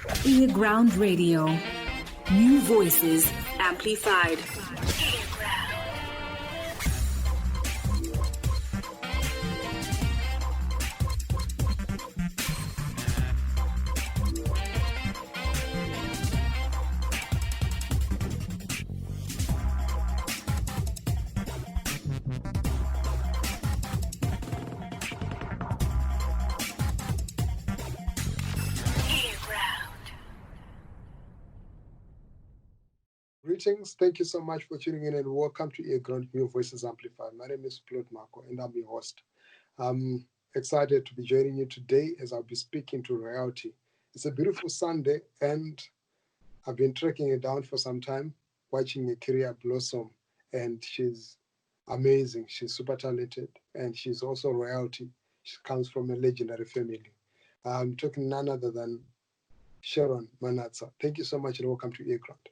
earGROUND Radio. New voices amplified. Greetings. Thank you so much for tuning in and welcome to earGROUND New Voices Amplified. My name is Plot Marco and I'm your host. I'm excited to be joining you today as I'll be speaking to royalty. It's a beautiful Sunday and I've been tracking it down for some time, watching a career blossom, and she's amazing. She's super talented and she's also royalty. She comes from a legendary family. I'm talking none other than Sharon Manatsa. Thank you so much and welcome to earGROUND.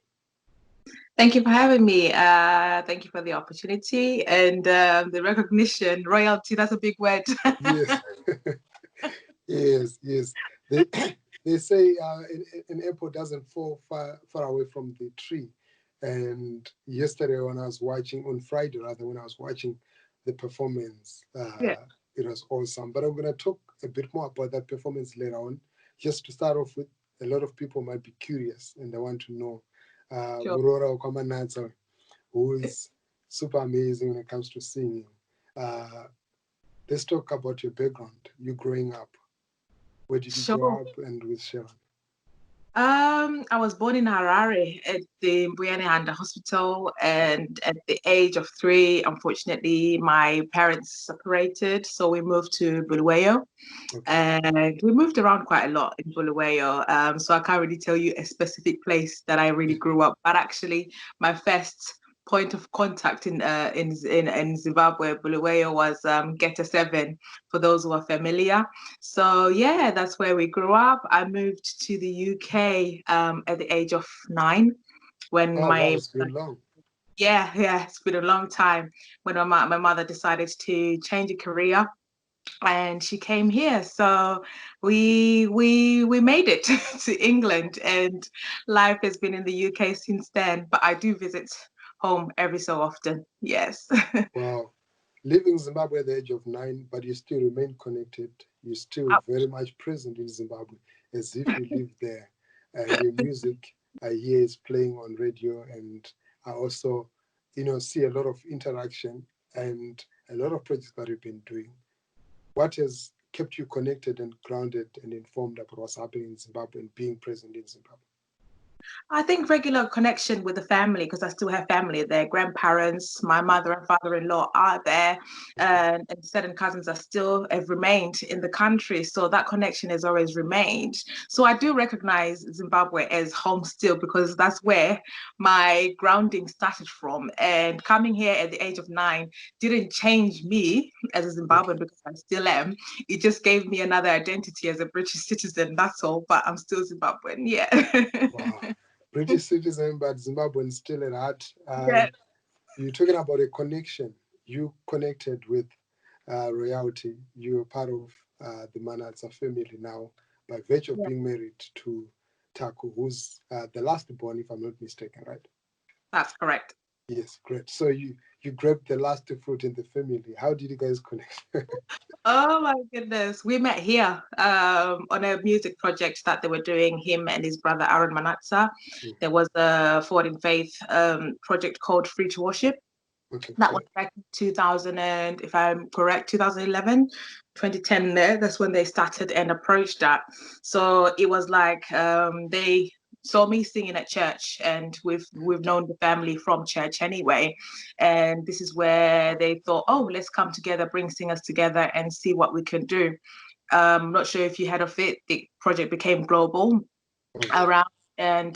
Thank you for having me. Thank you for the opportunity and the recognition. Royalty, that's a big word. Yes. yes. They say an apple doesn't fall far away from the tree. And yesterday when I was watching, on Friday rather, when I was watching the performance, it was awesome. But I'm going to talk a bit more about that performance later on. Just to start off with, a lot of people might be curious and they want to know Murora Manatsa, who is super amazing when it comes to singing. Let's talk about your background, you growing up. Where did you grow up and with Sharon? I was born in Harare at the Zimbabwean hospital, and at the age of 3, unfortunately, my parents separated, so we moved to Bulawayo. And we moved around quite a lot in Bulawayo, so I can't really tell you a specific place that I really grew up. But actually, my first point of contact in Zimbabwe, Bulawayo, was Geta 7, for those who are familiar. So yeah, that's where we grew up. I moved to the UK at the age of 9 when it's been long. Yeah, it's been a long time when my mother decided to change a career. And she came here, so we made it to England, and life has been in the UK since then. But I do visit home every so often. Yes. Wow, leaving Zimbabwe at the age of 9, but you still remain connected. You're still very much present in Zimbabwe, as if you live there. And your music I hear is playing on radio, and I also, see a lot of interaction and a lot of projects that you've been doing. What has kept you connected and grounded and informed about what's happening in Zimbabwe and being present in Zimbabwe? I think regular connection with the family, because I still have family there. Grandparents, my mother and father-in-law are there, and certain cousins have remained in the country. So that connection has always remained. So I do recognize Zimbabwe as home still, because that's where my grounding started from. And coming here at the age of 9 didn't change me as a Zimbabwean, because I still am. It just gave me another identity as a British citizen, that's all. But I'm still Zimbabwean, yeah. Wow. British citizen, but Zimbabwean still at heart. Yeah. You're talking about a connection. You connected with royalty. You're part of the Manatsa family now by virtue of being married to Taku, who's the last born, if I'm not mistaken, right? That's correct. Yes, great. So you grabbed the last fruit in the family. How did you guys connect? Oh my goodness. We met here on a music project that they were doing, him and his brother Sharon Manatsa. There was a Forward in Faith project called Free to Worship. That was back in 2000, and if I'm correct, 2011, 2010 there. That's when they started and approached that. So it was like they saw me singing at church, and we've known the family from church anyway. And this is where they thought, oh, let's come together, bring singers together and see what we can do. I'm not sure if you heard of it. The project became global around. And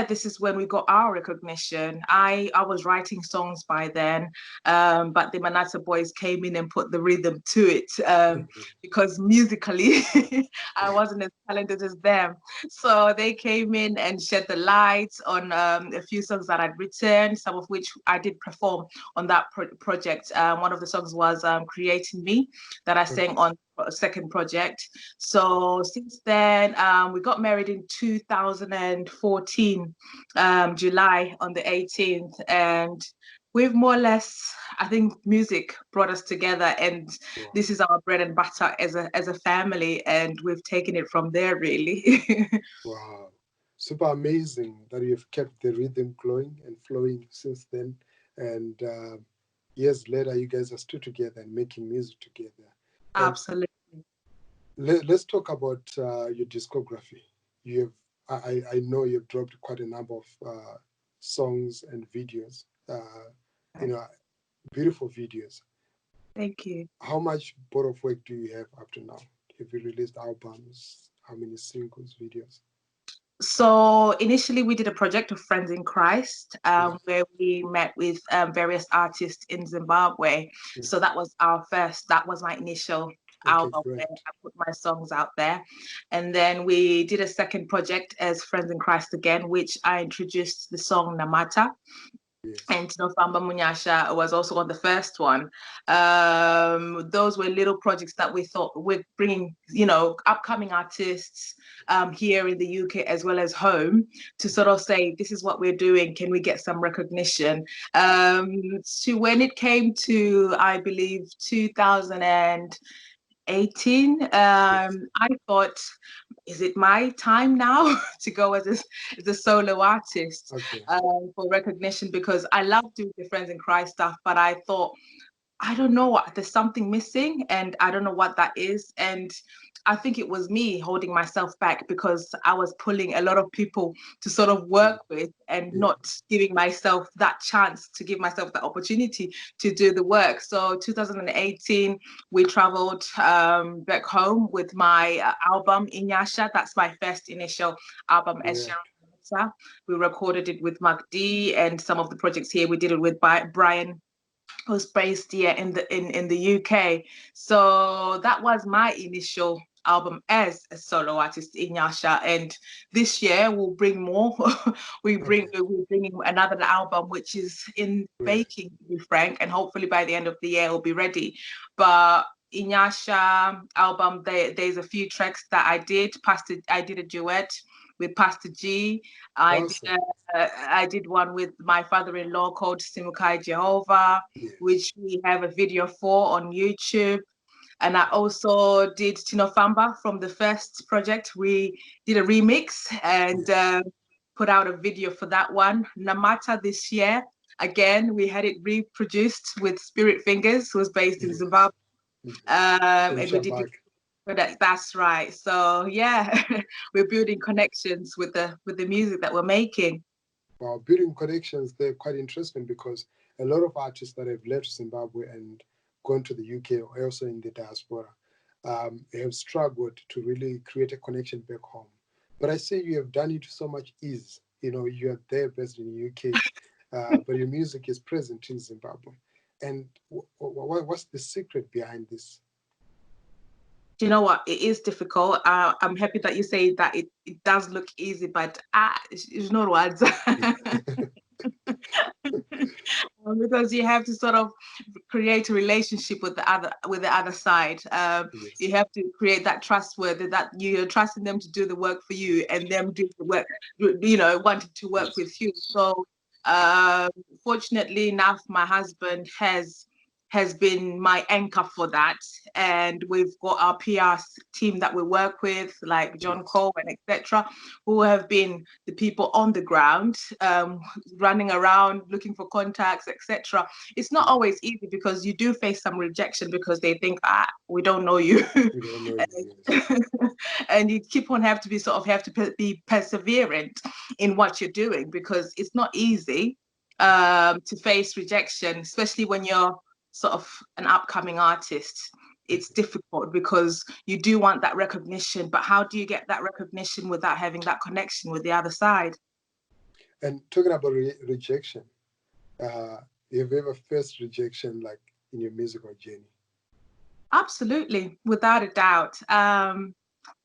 this is when we got our recognition. I was writing songs by then, but the Manatsa boys came in and put the rhythm to it, because musically I wasn't as talented as them. So they came in and shed the light on a few songs that I'd written, some of which I did perform on that project. One of the songs was Creating Me, that I sang on second project. So since then, we got married in 2014, July on the 18th, and we've more or less, I think, music brought us together, and Wow. this is our bread and butter as a family, and we've taken it from there, really. Wow. Super amazing that you've kept the rhythm glowing and flowing since then. And years later, you guys are still together and making music together. And Absolutely. let's talk about your discography. You have, I know you've dropped quite a number of songs and videos. You know, beautiful videos. Thank you. How much body of work do you have up to now? Have you released albums? How many singles, videos? So initially we did a project of Friends in Christ, Yeah. where we met with various artists in Zimbabwe. Yeah. So that was my initial album where I put my songs out there. And then we did a second project as Friends in Christ again, which I introduced the song Namata. Yes. And Tinofamba Munyasha was also on the first one. Those were little projects that we thought we're bringing, upcoming artists here in the UK as well as home to sort of say, this is what we're doing. Can we get some recognition? So when it came to, I believe, 2018, I thought, is it my time now to go as a solo artist for recognition? Because I love doing the Friends in Christ stuff, but I thought, I don't know, there's something missing and I don't know what that is. And I think it was me holding myself back because I was pulling a lot of people to sort of work with and not giving myself that chance to give myself the opportunity to do the work. So 2018, we traveled back home with my album, Inyasha. That's my first initial album as Sharon Manatsa. We recorded it with Mark D, and some of the projects here, we did it with Brian, was based here in the UK. So that was my initial album as a solo artist in Yasha, and this year we'll bring more. We're bringing another album which is in baking, to be frank, and hopefully by the end of the year it'll be ready. But in Yasha album, there's a few tracks that I did. I did a duet with Pastor G. I did one with my father-in-law called Simukai Jehovah, which we have a video for on YouTube. And I also did Tinofamba from the first project. We did a remix and put out a video for that one. Namata this year, again, we had it reproduced with Spirit Fingers, who was based in Zimbabwe. And we did it. That's right. So yeah, we're building connections with the music that we're making. Well, building connections, they're quite interesting because a lot of artists that have left Zimbabwe and gone to the UK or also in the diaspora have struggled to really create a connection back home. But I say you have done it with so much ease. You know, you are there based in the UK, but your music is present in Zimbabwe. And what's the secret behind this? Do you know what? It is difficult. I'm happy that you say that it does look easy, but it's not words. Because you have to sort of create a relationship with the other side. You have to create that trustworthy, that you're trusting them to do the work for you and them do the work, wanting to work with you. So fortunately enough, my husband has been my anchor for that, and we've got our PR team that we work with, like John Cole and etc., who have been the people on the ground, running around looking for contacts, etc. It's not always easy because you do face some rejection because they think, we don't know you. And you keep on have to be perseverant in what you're doing, because it's not easy to face rejection, especially when you're sort of an upcoming artist. It's difficult because you do want that recognition, but how do you get that recognition without having that connection with the other side? And talking about rejection, have you ever faced rejection like in your musical journey? Absolutely, without a doubt.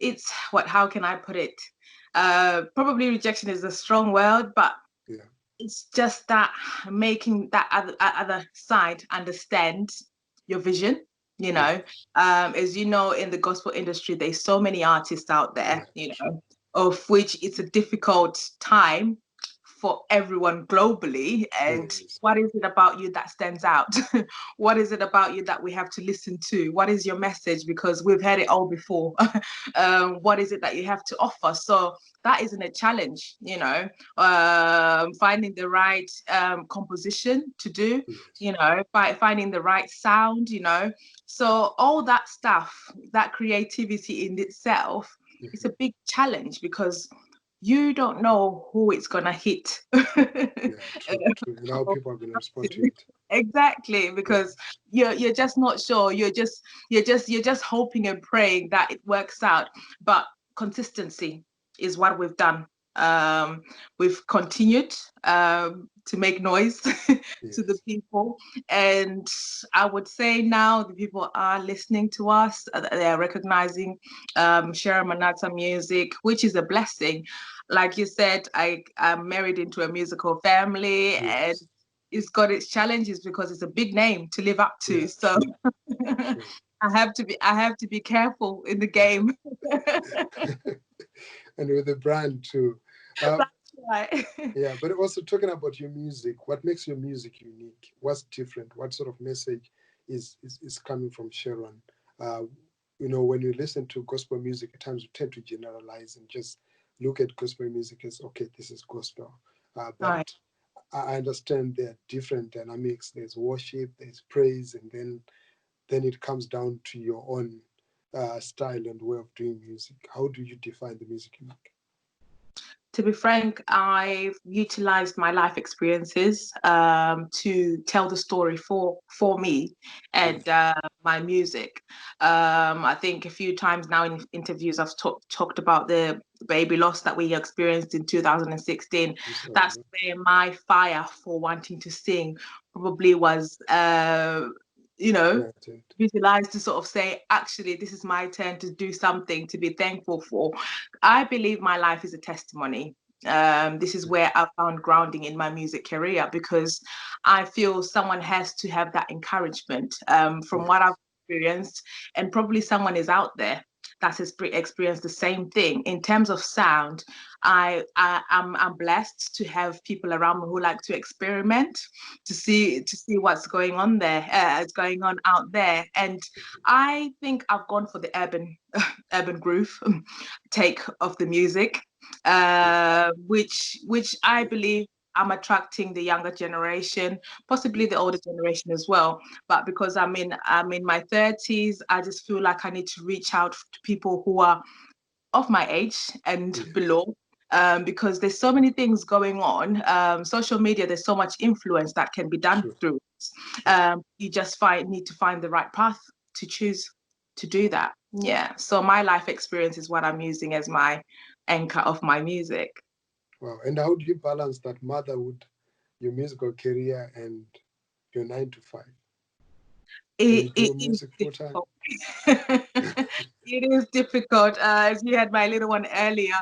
It's how can I put it? Probably rejection is a strong word, but it's just that making that other side understand your vision, you know. As you know, in the gospel industry, there's so many artists out there, you know, of which it's a difficult time for everyone globally. And what is it about you that stands out? What is it about you that we have to listen to? What is your message? Because we've heard it all before. What is it that you have to offer? So that isn't a challenge, you know, finding the right composition to do, you know, finding the right sound, you know. So all that stuff, that creativity in itself, it's a big challenge because you don't know who it's gonna hit. True. And how people are gonna respond to it. Exactly, because you're just not sure. You're just hoping and praying that it works out. But consistency is what we've done. We've continued to make noise to the people, and I would say now the people are listening to us. They are recognizing Sharon Manatsa music, which is a blessing. Like you said, I'm married into a musical family, and it's got its challenges because it's a big name to live up to. So I have to be careful in the game. And with the brand too. That's right. Yeah, but also talking about your music, what makes your music unique? What's different? What sort of message is coming from Sharon? You know, when you listen to gospel music, at times we tend to generalize and just look at gospel music as, okay, this is gospel. But Right. I understand there are different dynamics. There's worship, there's praise, and then it comes down to your own style and way of doing music. How do you define the music you make? To be frank, I've utilized my life experiences to tell the story for me and my music. I think a few times now in interviews I've talked about the baby loss that we experienced in 2016. That's where my fire for wanting to sing probably was, you know, utilized to sort of say, actually, this is my turn to do something to be thankful for. I believe my life is a testimony. This is where I found grounding in my music career, because I feel someone has to have that encouragement from what I've experienced, and probably someone is out there that's experienced the same thing. In terms of sound, I'm blessed to have people around me who like to experiment, to see what's going on there, going on out there. And I think I've gone for the urban groove take of the music, which I believe I'm attracting the younger generation, possibly the older generation as well. But because I'm in my 30s, I just feel like I need to reach out to people who are of my age and below. Because there's so many things going on. Social media, there's so much influence that can be done through it. You just need to find the right path to choose to do that. Yeah. So my life experience is what I'm using as my anchor of my music. Wow. And how do you balance that motherhood, your musical career, and your 9 to 5? It do is music full time? It is difficult. As you had my little one earlier.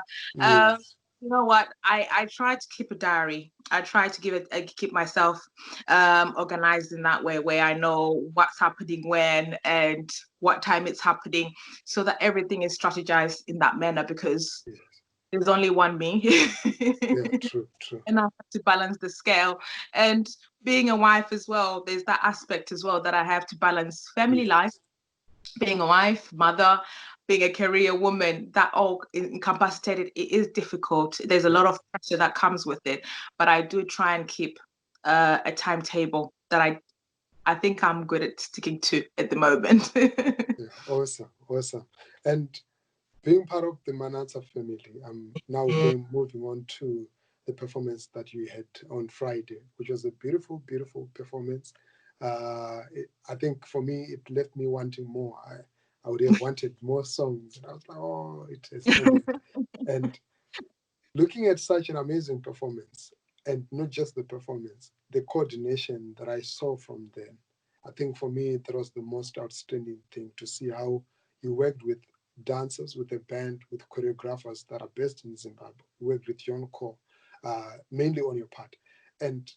You know what? I try to keep a diary. I try to keep myself organized in that way, where I know what's happening when and what time it's happening, so that everything is strategized in that manner, because there's only one me. True. And I have to balance the scale. And being a wife as well, there's that aspect as well that I have to balance family life, being a wife, mother, being a career woman, that all incapacitated. It is difficult. There's a lot of pressure that comes with it, but I do try and keep a timetable that I think I'm good at sticking to at the moment. Awesome. And being part of the Manatsa family, I'm now moving on to the performance that you had on Friday, which was a beautiful performance. I think for me, it left me wanting more. I would have wanted more songs. And I was like, oh, it has ended. And looking at such an amazing performance, and not just the performance, the coordination that I saw from them, I think for me, that was the most outstanding thing, to see how you worked with dancers, with a band, with choreographers that are based in Zimbabwe. You worked with John Core, mainly on your part. And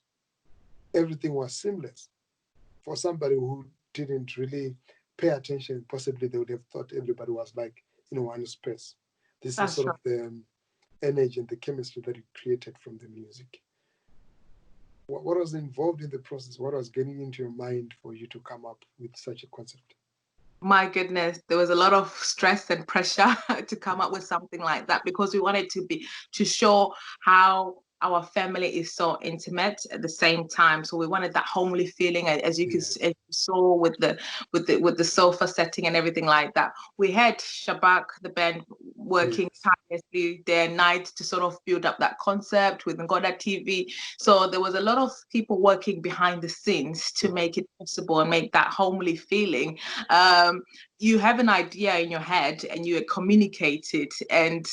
everything was seamless. For somebody who didn't really pay attention, possibly they would have thought everybody was like in one space. This is sort of the energy and the chemistry that he created from the music. What was involved in the process? What was getting into your mind for you to come up with such a concept? My goodness, there was a lot of stress and pressure to come up with something like that, because we wanted to show how our family is so intimate at the same time. So we wanted that homely feeling, as you Yes. as you saw with the sofa setting and everything like that. We had Shabak, the band, working tirelessly day and night to sort of build up that concept with Ngoda TV. So there was a lot of people working behind the scenes to make it possible and make that homely feeling. You have an idea in your head and you communicate it, and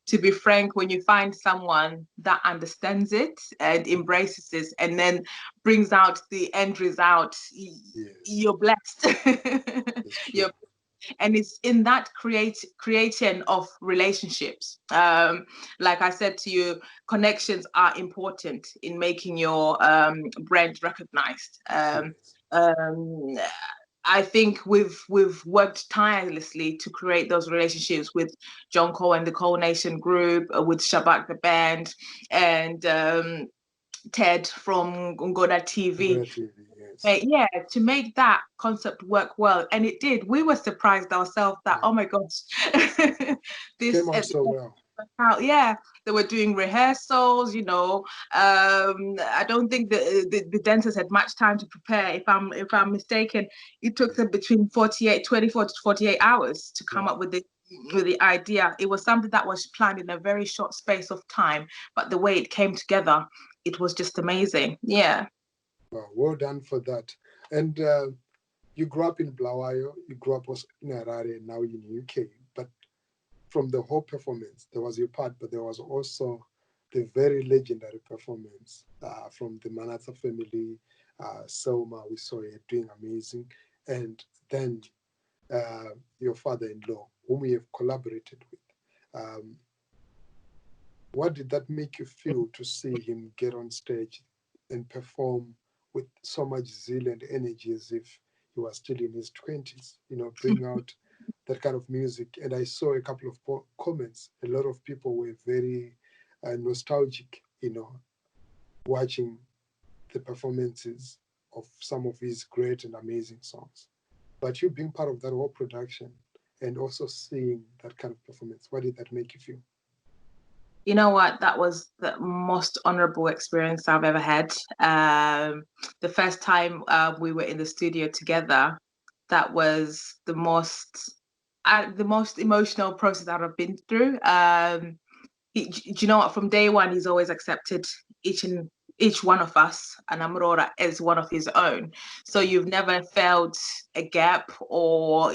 to be frank, when you find someone that understands it and embraces it and then brings out the end result, you're blessed. And it's in that creation of relationships. Like I said to you, connections are important in making your brand recognized. I think we've worked tirelessly to create those relationships with John Cole and the Cole Nation group, with Shabak the band, and Ted from Ngoda TV. Yeah, to make that concept work well, and it did. We were surprised ourselves that, oh my gosh, this came out so well. Yeah, they were doing rehearsals, I don't think the dancers had much time to prepare. If I'm mistaken, it took them between 24 to 48 hours to come up with the idea. It was something that was planned in a very short space of time, but the way it came together, it was just amazing. Yeah. Well done for that. And you grew up in Bulawayo, you grew up in Harare, and now in the UK. But from the whole performance, there was your part, but there was also the very legendary performance from the Manatsa family. Selma, we saw her doing amazing. And then your father-in-law, whom we have collaborated with. What did that make you feel to see him get on stage and perform with so much zeal and energy as if he was still in his 20s, bring out that kind of music? And I saw a couple of comments. A lot of people were very nostalgic, watching the performances of some of his great and amazing songs. But you being part of that whole production and also seeing that kind of performance, what did that make you feel? You know what? That was the most honorable experience I've ever had. The first time we were in the studio together, that was the most emotional process that I've been through. Do you know what? From day one, he's always accepted each one of us and Amrora as one of his own. So you've never felt a gap or,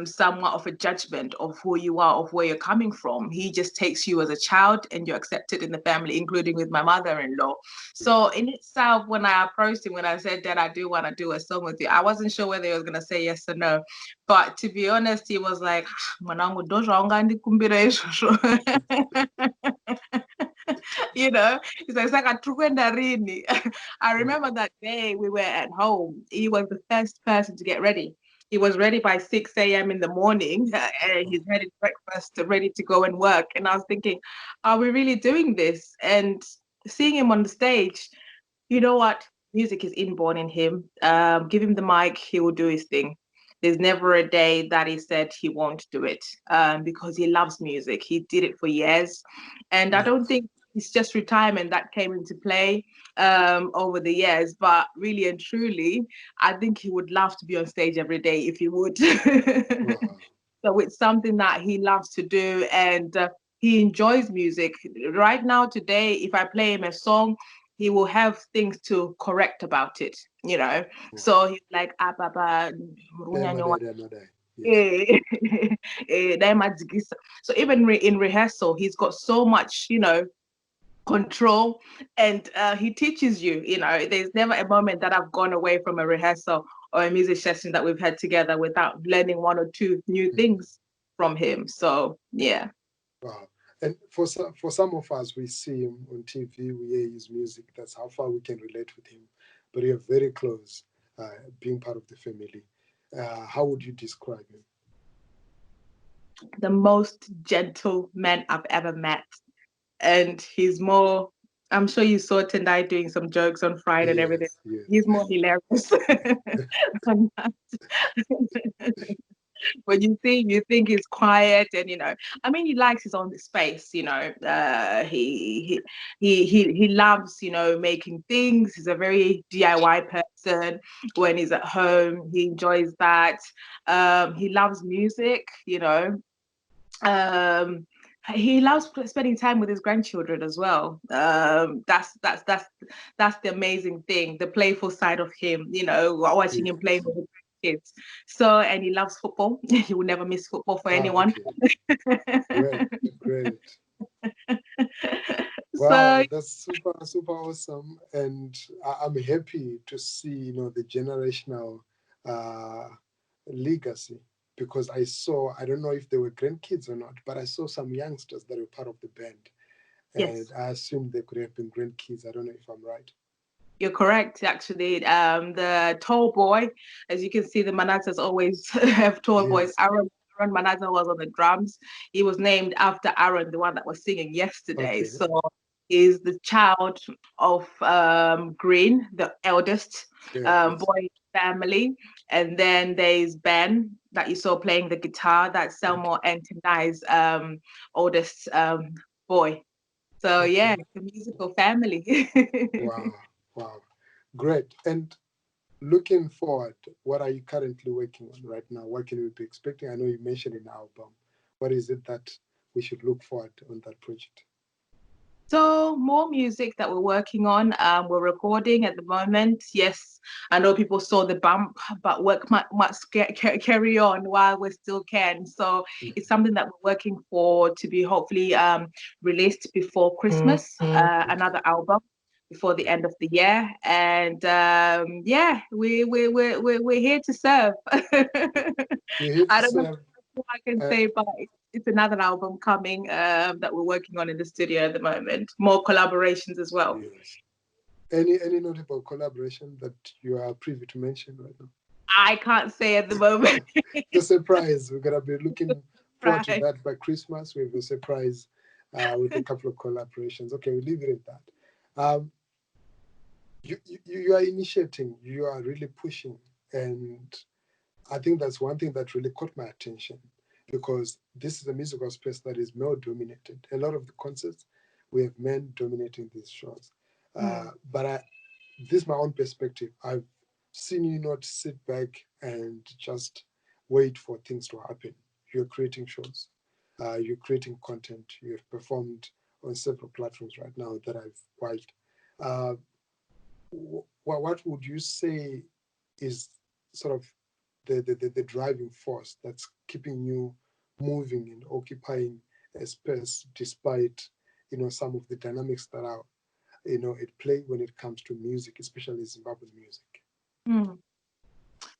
somewhat of a judgment of who you are, of where you're coming from. He just takes you as a child and you're accepted in the family, including with my mother-in-law. So in itself, when I approached him, when I said that I do want to do a song with you, I wasn't sure whether he was going to say yes or no. But to be honest, he was like, he's like, I remember that day we were at home. He was the first person to get ready. He was ready by 6 a.m. in the morning. He's ready to breakfast, ready to go and work. And I was thinking, are we really doing this? And seeing him on the stage, you know what? Music is inborn in him. Give him the mic, he will do his thing. There's never a day that he said he won't do it, because he loves music. He did it for years. And I don't think it's just retirement that came into play over the years, but really and truly, I think he would love to be on stage every day if he would. So it's something that he loves to do, and he enjoys music. Right now, today, if I play him a song, he will have things to correct about it, So he's like, Baba, so even in rehearsal, he's got so much, control, and he teaches you. There's never a moment that I've gone away from a rehearsal or a music session that we've had together without learning one or two new things from him. So yeah. Wow. And for some of us, we see him on TV, we hear his music. That's how far we can relate with him. But you're very close, being part of the family. how would you describe him? The most gentle man I've ever met. And he's more, I'm sure you saw Tendai doing some jokes on Friday and everything. Yes, yes. He's more hilarious than that. When you think he's quiet, and I mean, he likes his own space. He loves making things. He's a very DIY person. When he's at home, he enjoys that. He loves music. He loves spending time with his grandchildren as well. That's the amazing thing, the playful side of him. Watching him playing with his kids. So, and he loves football. He will never miss football for anyone. Okay. Great. Wow, So that's super awesome, and I'm happy to see the generational legacy, because I don't know if they were grandkids or not, but I saw some youngsters that were part of the band, and yes, I assume they could have been grandkids. I don't know if I'm right. you're correct, actually. The tall boy, as you can see, the Manatsas always have tall boys. Yes. Aaron Manatsa was on the drums. He was named after Aaron, the one that was singing yesterday. Okay. So he's the child of Green, the eldest Yes. boy family. And then there's Ben that you saw playing the guitar. That's Selmo and Tendai's oldest boy. So Okay. yeah, it's a musical family. Wow. Great. And looking forward, what are you currently working on right now? What can we be expecting? I know you mentioned an album. What is it that we should look forward on that project? So more music that we're working on. We're recording at the moment. Yes, I know people saw the bump, but work must carry on while we still can. So it's something that we're working for to be hopefully released before Christmas. Another album before the end of the year, and yeah, we're here to serve. We're here to I don't know serve. what I can say, but it's another album coming that we're working on in the studio at the moment. More collaborations as well. Yes. Any notable collaboration that you are privy to mention right now? I can't say at the moment. The surprise. We're gonna be looking forward to Right. that by Christmas. We have a surprise with a couple of collaborations. Okay, we'll leave it at that. You are initiating. You are really pushing, and I think that's one thing that really caught my attention, because this is a musical space that is male dominated. A lot of the concerts, we have men dominating these shows. But this is my own perspective. I've seen you not sit back and just wait for things to happen. You're creating shows, you're creating content. You have performed on several platforms right now that I've watched. Uh, what would you say is sort of the driving force that's keeping you moving and occupying a space, despite some of the dynamics that are at play when it comes to music, especially Zimbabwean music? Mm.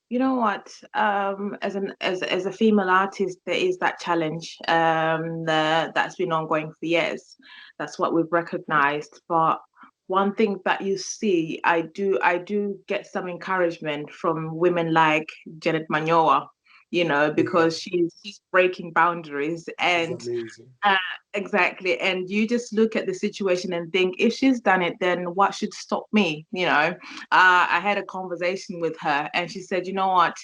You know what? As a female artist, there is that challenge that's been ongoing for years. That's what we've recognized. But one thing that you see, I do get some encouragement from women like Janet Manyoa, because she's breaking boundaries. It's And amazing. uh, exactly. And you just look at the situation and think, if she's done it, then what should stop me? I had a conversation with her, and she said, you know what?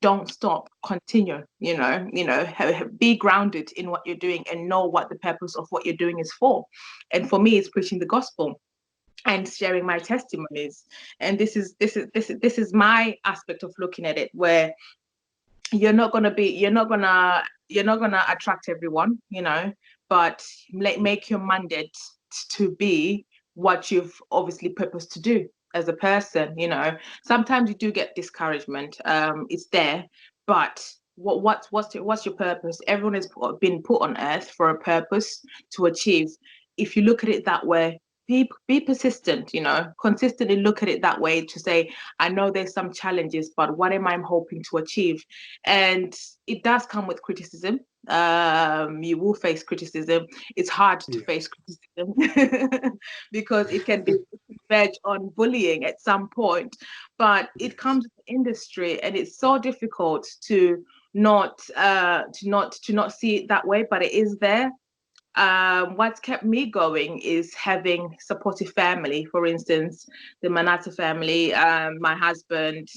Don't stop, continue. Be grounded in what you're doing and know what the purpose of what you're doing is for. And for me, it's preaching the gospel and sharing my testimonies. And this is my aspect of looking at it, where you're not gonna attract everyone, but make your mandate to be what you've obviously purposed to do as a person. Sometimes you do get discouragement, it's there, but what's your purpose? Everyone has been put on earth for a purpose to achieve. If you look at it that way, be persistent, consistently look at it that way, to say, I know there's some challenges, but what am I hoping to achieve? And it does come with criticism. You will face criticism. It's hard to face criticism because it can be verge on bullying at some point, but it comes with the industry, and it's so difficult to not see it that way, but it is there. What's kept me going is having supportive family. For instance, the Manatsa family, my husband,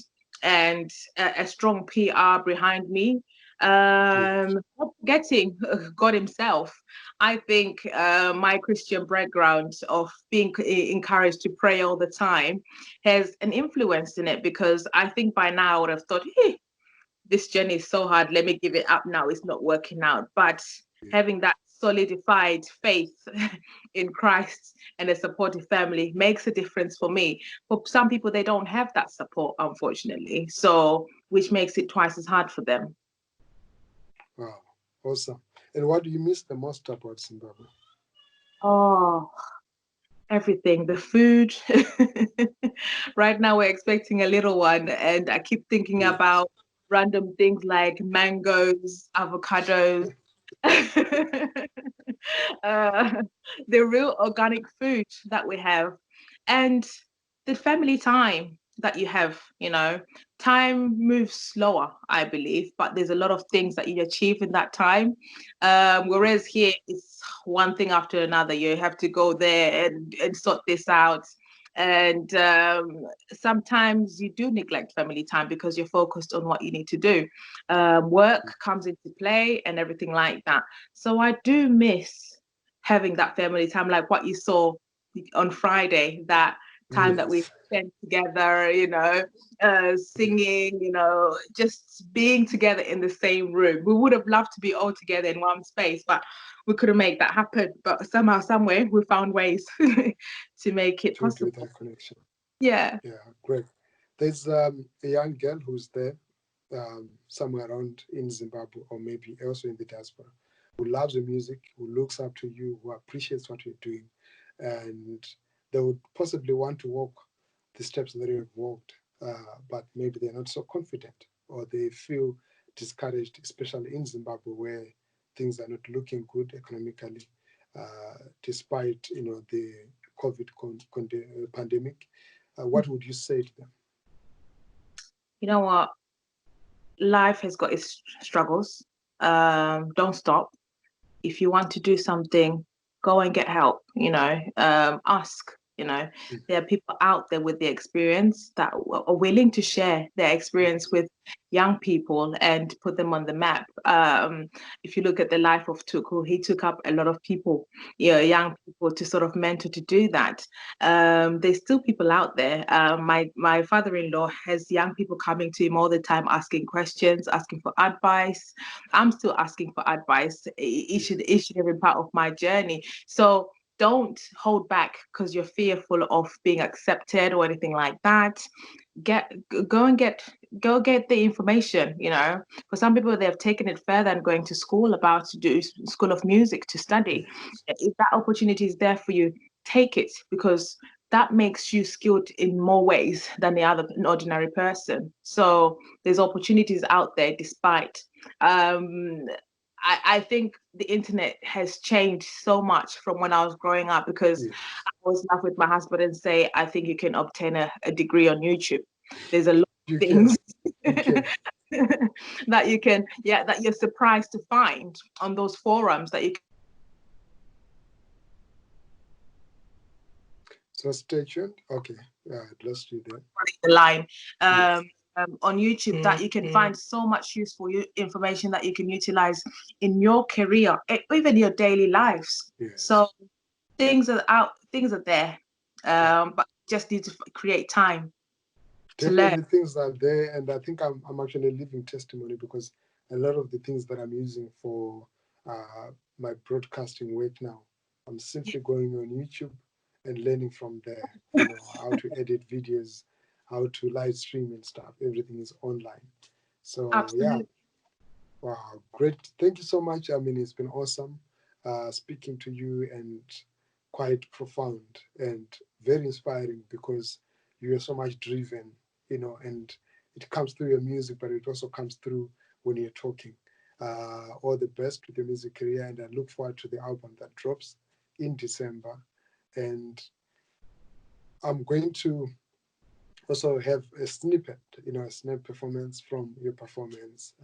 and a strong PR behind me. Not forgetting God Himself. I think my Christian background of being encouraged to pray all the time has an influence in it, because I think by now I would have thought, hey, this journey is so hard, let me give it up now, it's not working out. But having that solidified faith in Christ and a supportive family makes a difference for me. For some people, they don't have that support, unfortunately, so which makes it twice as hard for them. Wow, awesome. And what do you miss the most about Zimbabwe? Oh, everything, the food. Right now we're expecting a little one, and I keep thinking about random things like mangoes, avocados, the real organic food that we have, and the family time that you have. Time moves slower, I believe, but there's a lot of things that you achieve in that time. Whereas here, it's one thing after another. You have to go there and sort this out. And sometimes you do neglect family time because you're focused on what you need to do. Work comes into play and everything like that. So I do miss having that family time, like what you saw on Friday, that time that we spent together, singing, just being together in the same room. We would have loved to be all together in one space, but we couldn't make that happen. But somehow, some way, we found ways to make it possible. Do that connection. Yeah. Yeah, great. There's a young girl who's there somewhere around in Zimbabwe, or maybe also in the diaspora, who loves the music, who looks up to you, who appreciates what you're doing, and they would possibly want to walk the steps that you have walked, but maybe they're not so confident, or they feel discouraged, especially in Zimbabwe, where things are not looking good economically, despite the COVID pandemic. What would you say to them? You know what? Life has got its struggles. Don't stop. If you want to do something, go and get help. Ask. There are people out there with the experience that are willing to share their experience with young people and put them on the map. If you look at the life of Tuku, he took up a lot of people, young people, to sort of mentor to do that. There's still people out there. My father-in-law has young people coming to him all the time, asking questions, asking for advice. I'm still asking for advice each and every part of my journey. So don't hold back because you're fearful of being accepted or anything like that. Go get the information. For some people, they've taken it further and going to school, about to do school of music to study. If that opportunity is there for you, take it, because that makes you skilled in more ways than an ordinary person. So there's opportunities out there, despite I think the internet has changed so much from when I was growing up, because I always laugh with my husband and say, I think you can obtain a degree on YouTube. There's a lot of things that you can, that you're surprised to find on those forums that you can. So stay tuned. Okay, I lost you there. The line. On YouTube, that you can find so much useful information that you can utilize in your career, even your daily lives. So things are there, but just need to create time to learn. Definitely things are there, and I think I'm actually a living testimony, because a lot of the things that I'm using for my broadcasting work now, I'm simply going on YouTube and learning from there, how to edit videos, how to live stream and stuff. Everything is online. So Absolutely. Wow, great. Thank you so much. I mean, it's been awesome speaking to you, and quite profound and very inspiring, because you are so much driven, and it comes through your music, but it also comes through when you're talking. All the best with your music career, and I look forward to the album that drops in December. And I'm going to also have a snippet, a snap performance from your performance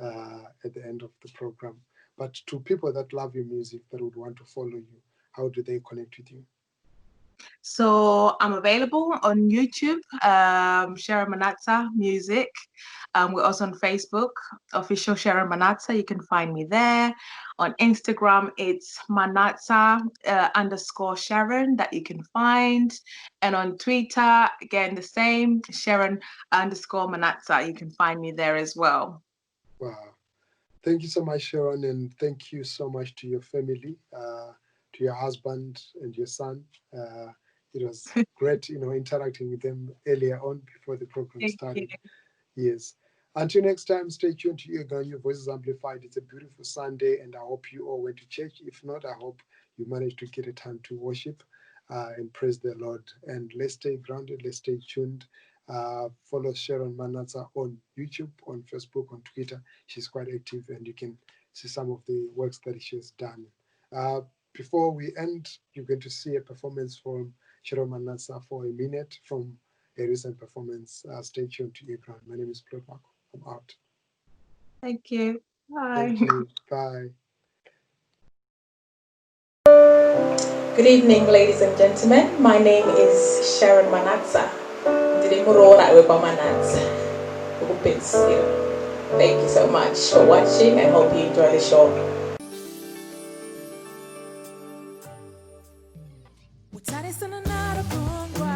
at the end of the program. But to people that love your music, that would want to follow you, how do they connect with you? So I'm available on YouTube, Sharon Manatsa Music. We're also on Facebook, official Sharon Manatsa. You can find me there. On Instagram, it's Manatsa _ Sharon that you can find. And on Twitter, again, the same, Sharon _ Manatsa. You can find me there as well. Wow. Thank you so much, Sharon, and thank you so much to your family, to your husband and your son. It was great, interacting with them earlier on before the program Thank started. you. Yes. Until next time, stay tuned to earGROUND, your voices amplified. It's a beautiful Sunday, and I hope you all went to church. If not, I hope you managed to get a time to worship and praise the Lord. And let's stay grounded, let's stay tuned. Follow Sharon Manatsa on YouTube, on Facebook, on Twitter. She's quite active, and you can see some of the works that she has done. Before we end, you're going to see a performance from Sharon Manatsa for a minute from a recent performance. Stay tuned to earGROUND. My name is Claude Marco. I'm out. Thank you. Bye. Thank you. Bye. Good evening, ladies and gentlemen. My name is Sharon Manatsa. Thank you so much for watching. I hope you enjoy the show. Utani sana nara kongwa